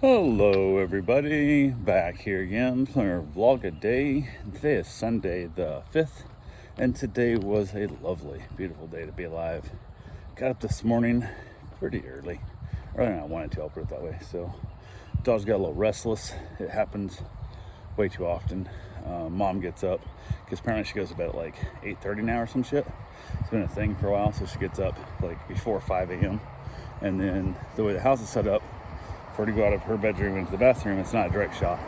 Hello everybody, back here again for our vlog a day. Today is Sunday the 5th, and today was a lovely, beautiful day to be alive. Got up this morning pretty early, than I wanted to, I'll put it that way. So dog's got a little restless. It happens way too often. Mom gets up, because apparently she goes to bed at like 8:30 now or some shit. It's been a thing for a while, so she gets up like before 5 a.m. And then the way the house is set up, for her to go out of her bedroom into the bathroom, it's not a direct shot.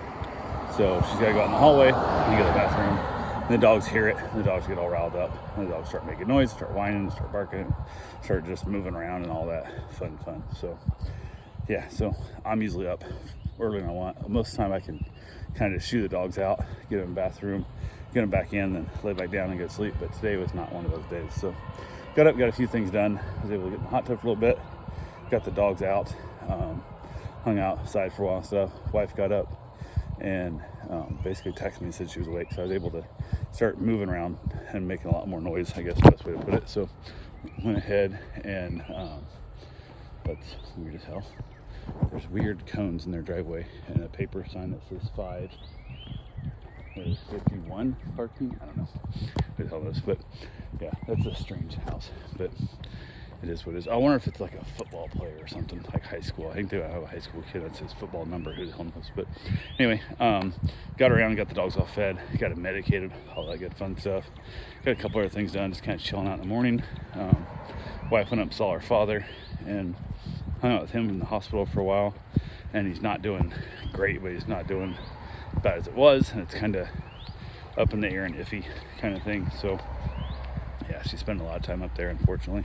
So she's got to go out in the hallway and go to the bathroom. And the dogs hear it, and the dogs get all riled up. And the dogs start making noise, start whining, start barking, start just moving around and all that fun. So yeah, so I'm usually up earlier than I want. Most of the time I can kind of shoo the dogs out, get them in the bathroom, get them back in, then lay back down and go to sleep. But today was not one of those days. So got up, got a few things done. I was able to get in the hot tub for a little bit, got the dogs out. Hung outside for a while and stuff. Wife got up and basically texted me and said she was awake, so I was able to start moving around and making a lot more noise, I guess the best way to put it. So went ahead and that's weird as hell. There's weird cones in their driveway and a paper sign that says 51 parking. I don't know who the hell this, but yeah, that's a strange house, but it is what it is. I wonder if it's like a football player or something, like high school. I think they have a high school kid that's his football number. Who the hell knows? But anyway, got around, got the dogs all fed, got them medicated, all that good fun stuff. Got a couple other things done, just kind of chilling out in the morning. Wife went up and saw her father and hung out with him in the hospital for a while. And he's not doing great, but he's not doing as bad as it was. And it's kind of up in the air and iffy kind of thing. So yeah, she spent a lot of time up there, unfortunately,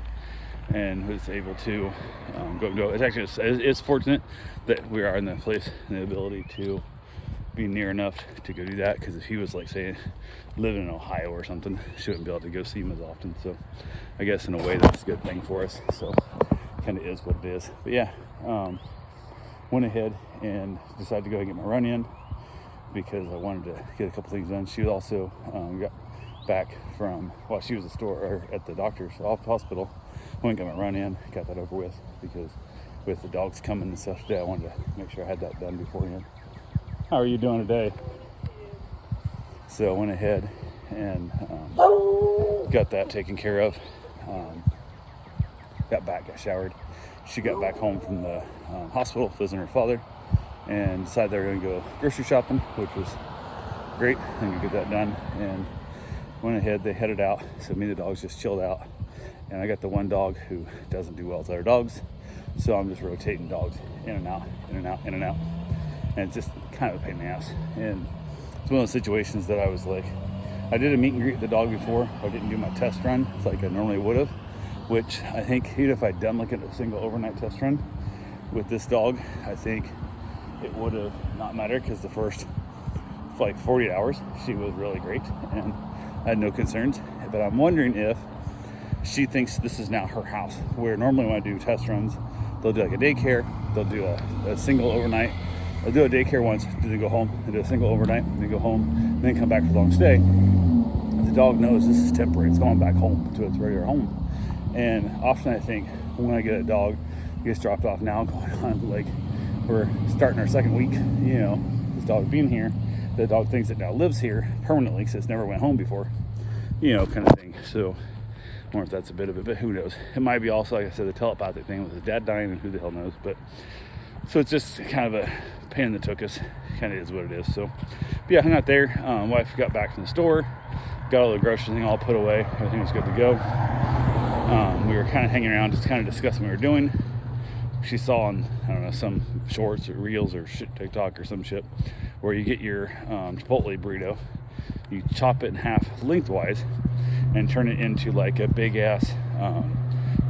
and was able to go. It's actually it's fortunate that we are in the place and the ability to be near enough to go do that, because if he was, like, say, living in Ohio or something, she wouldn't be able to go see him as often. So I guess in a way that's a good thing for us. So kind of is what it is. But yeah, went ahead and decided to go and get my run in because I wanted to get a couple things done. She also got back from, well, she was at the store or at the doctor's hospital. Went and got my run in, got that over with, because with the dogs coming and stuff today, I wanted to make sure I had that done beforehand. How are you doing today? So I went ahead and got that taken care of. Got showered. She got back home from the hospital visiting her father and decided they were going to go grocery shopping, which was great. I'm going to get that done, and went ahead, they headed out. So me and the dogs just chilled out. And I got the one dog who doesn't do well with other dogs, so I'm just rotating dogs in and out. And it's just kind of a pain in the ass. And it's one of those situations that I was like, I did a meet and greet with the dog before. I didn't do my test run like I normally would have, which I think even if I'd done like a single overnight test run with this dog, I think it would have not mattered, because the first like 48 hours she was really great and I had no concerns. But I'm wondering if she thinks this is now her house, where normally when I do test runs, they'll do like a daycare, they'll do a single overnight, they'll do a daycare once, then go home, they do a single overnight, then go home, then come back for a long stay. The dog knows this is temporary, it's going back home to its regular home. And often I think when I get a dog gets dropped off now, going on like we're starting our second week, this dog being here, the dog thinks it now lives here permanently because it's never went home before, kind of thing. So I wonder if that's a bit of it, but who knows? It might be also, like I said, the telepathic thing with his dad dying, and who the hell knows. But so it's just kind of a pain in the tuchus. Kind of is what it is. So but yeah, hung out there. Wife got back from the store, got all the groceries thing all put away. Everything was good to go. We were kind of hanging around, just kind of discussing what we were doing. She saw on, I don't know, some shorts or reels or shit, TikTok or some shit, where you get your Chipotle burrito, you chop it in half lengthwise and turn it into like a big ass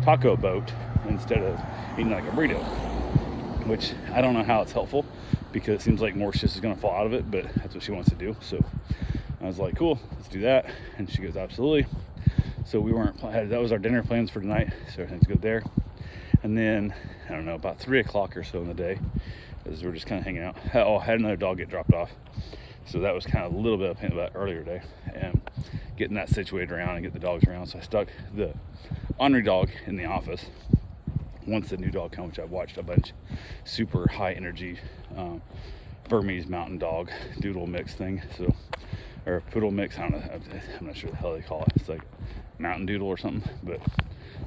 taco boat instead of eating like a burrito, which I don't know how it's helpful, because it seems like more shit is going to fall out of it, but that's what she wants to do. So I was like, cool, let's do that. And she goes, absolutely. So that was our dinner plans for tonight, so everything's good there. And then, I don't know, about 3 o'clock or so in the day, as we're just kind of hanging out, I had another dog get dropped off. So that was kind of a little bit of pain about earlier today, and getting that situated around and get the dogs around. So I stuck the ornery dog in the office, once the new dog come, which I've watched a bunch, super high energy Burmese mountain dog doodle mix thing, so, or poodle mix, I don't know, I'm not sure what the hell they call it. It's like mountain doodle or something. But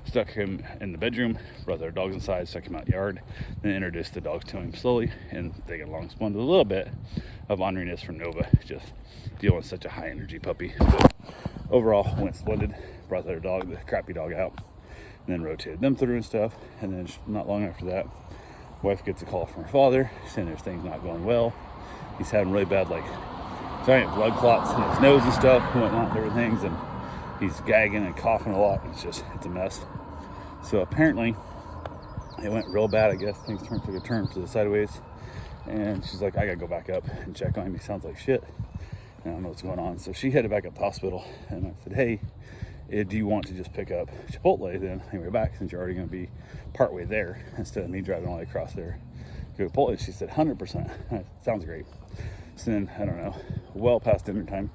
stuck him in the bedroom, brought their dogs inside, stuck him out the yard, then introduced the dogs to him slowly, and they get along splendid. A little bit of orneriness from Nova, just dealing with such a high energy puppy. But overall, went splendid. Brought their dog, the crappy dog, out, and then rotated them through and stuff. And then not long after that, wife gets a call from her father saying there's things not going well. He's having really bad, like, giant blood clots in his nose and stuff, and whatnot, different things, and he's gagging and coughing a lot. It's a mess. So apparently it went real bad. I guess things took a turn to the sideways, and she's like, I gotta go back up and check on him. He sounds like shit. I don't know what's going on. So she headed back up to the hospital, and I said, hey, do you want to just pick up Chipotle then anyway back, since you're already going to be partway there, instead of me driving all the way across there to go to Chipotle? She said 100%. Sounds great. So then, I don't know, well past dinner time,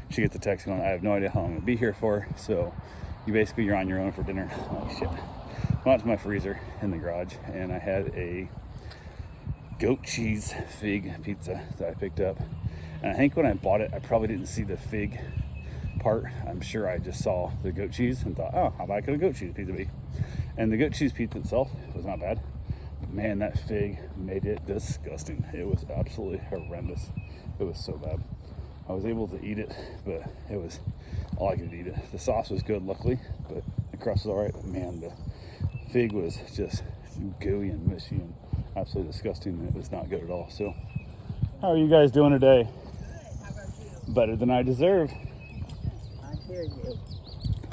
she gets a text going, I have no idea how long I'm going to be here for, so you're on your own for dinner. Oh shit. Went out to my freezer in the garage, and I had a goat cheese fig pizza that I picked up. And I think when I bought it, I probably didn't see the fig part. I'm sure I just saw the goat cheese and thought, oh, how about a goat cheese pizza be? And the goat cheese pizza itself was not bad. But man, that fig made it disgusting. It was absolutely horrendous. It was so bad. I was able to eat it, but it was all I could eat it. The sauce was good, luckily, but the crust was all right. But man, the fig was just gooey and mushy and absolutely disgusting. It was not good at all. So, how are you guys doing today? Good. How about you? Better than I deserve. I hear you.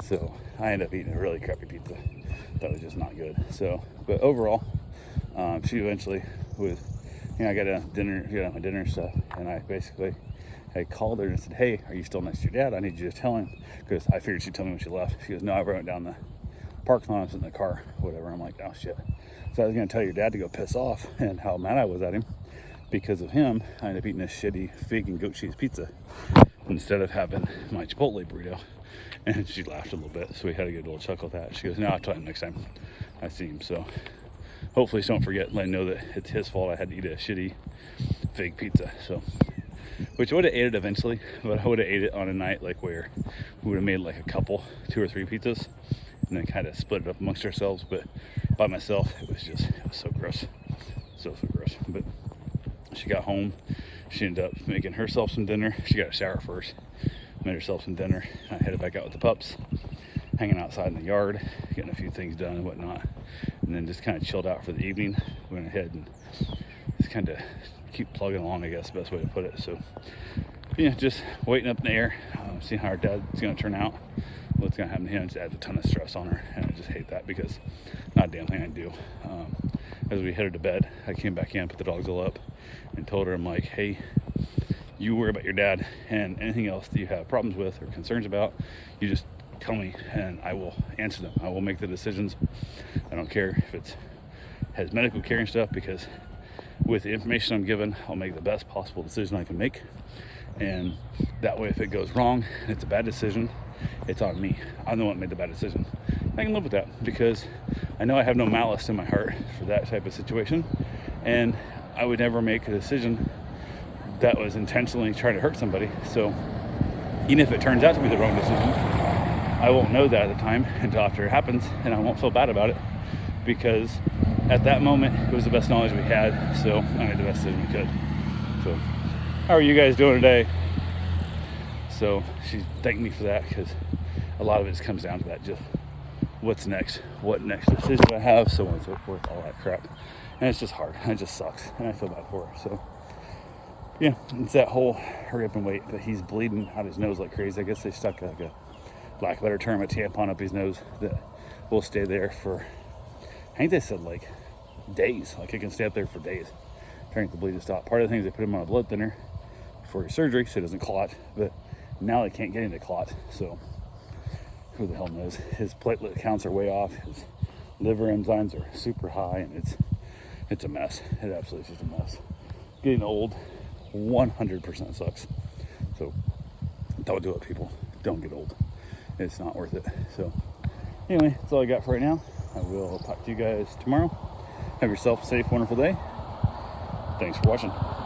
So I ended up eating a really crappy pizza that was just not good. So, but overall, she eventually was, I got a dinner, my dinner and stuff, and I called her and said, hey, are you still next to your dad? I need you to tell him, because I figured she'd tell me when she left. She goes, no, I went down the parking lot, I was in the car, whatever. I'm like, oh shit. So I was going to tell your dad to go piss off and how mad I was at him. Because of him, I ended up eating a shitty fig and goat cheese pizza instead of having my Chipotle burrito. And she laughed a little bit, so we had a good little chuckle at that. She goes, no, I'll tell him next time I see him. So hopefully don't forget, let him know that it's his fault I had to eat a shitty fig pizza. So, which I would have ate it eventually, but I would have ate it on a night like where we would have made like a couple, 2 or 3 pizzas, and then kind of split it up amongst ourselves. But by myself, it was so gross. So gross. But she got home, she ended up making herself some dinner. She got a shower first, made herself some dinner. I headed back out with the pups, hanging outside in the yard, getting a few things done and whatnot, and then just kind of chilled out for the evening. Went ahead and just kind of keep plugging along, I guess, best way to put it. So, yeah, just waiting up in the air, seeing how our dad's going to turn out, what's going to happen to him. Just adds a ton of stress on her, and I just hate that because not a damn thing I do. As we headed to bed, I came back in, put the dogs all up, and told her, I'm like, hey, you worry about your dad, and anything else that you have problems with or concerns about, you just tell me and I will answer them. I will make the decisions. I don't care if it has medical care and stuff, because with the information I'm given, I'll make the best possible decision I can make. And that way, if it goes wrong and it's a bad decision, it's on me. I'm the one that made the bad decision. I can live with that because I know I have no malice in my heart for that type of situation, and I would never make a decision that was intentionally trying to hurt somebody. So even if it turns out to be the wrong decision, I won't know that at the time until after it happens, and I won't feel bad about it, because at that moment it was the best knowledge we had. So I made the best decision we could. So how are you guys doing today? So she thanked me for that, because a lot of it just comes down to that, just what's next, what next decision I have, so on and so forth, all that crap. And it's just hard, and it just sucks, and I feel bad for her. So yeah, it's that whole hurry up and wait. But he's bleeding out his nose like crazy. I guess they stuck, like a lack of a better term, a tampon up his nose that will stay there for, I think they said like days, like it can stay up there for days, trying to bleed to stop. Part of the things, they put him on a blood thinner before his surgery so it doesn't clot, but now they can't get him to clot, so who the hell knows. His platelet counts are way off, his liver enzymes are super high, and it's a mess. It absolutely is just a mess. Getting old 100% sucks. So don't do it, people. Don't get old. It's not worth it. So anyway, that's all I got for right now. I will talk to you guys tomorrow. Have yourself a safe, wonderful day. Thanks for watching.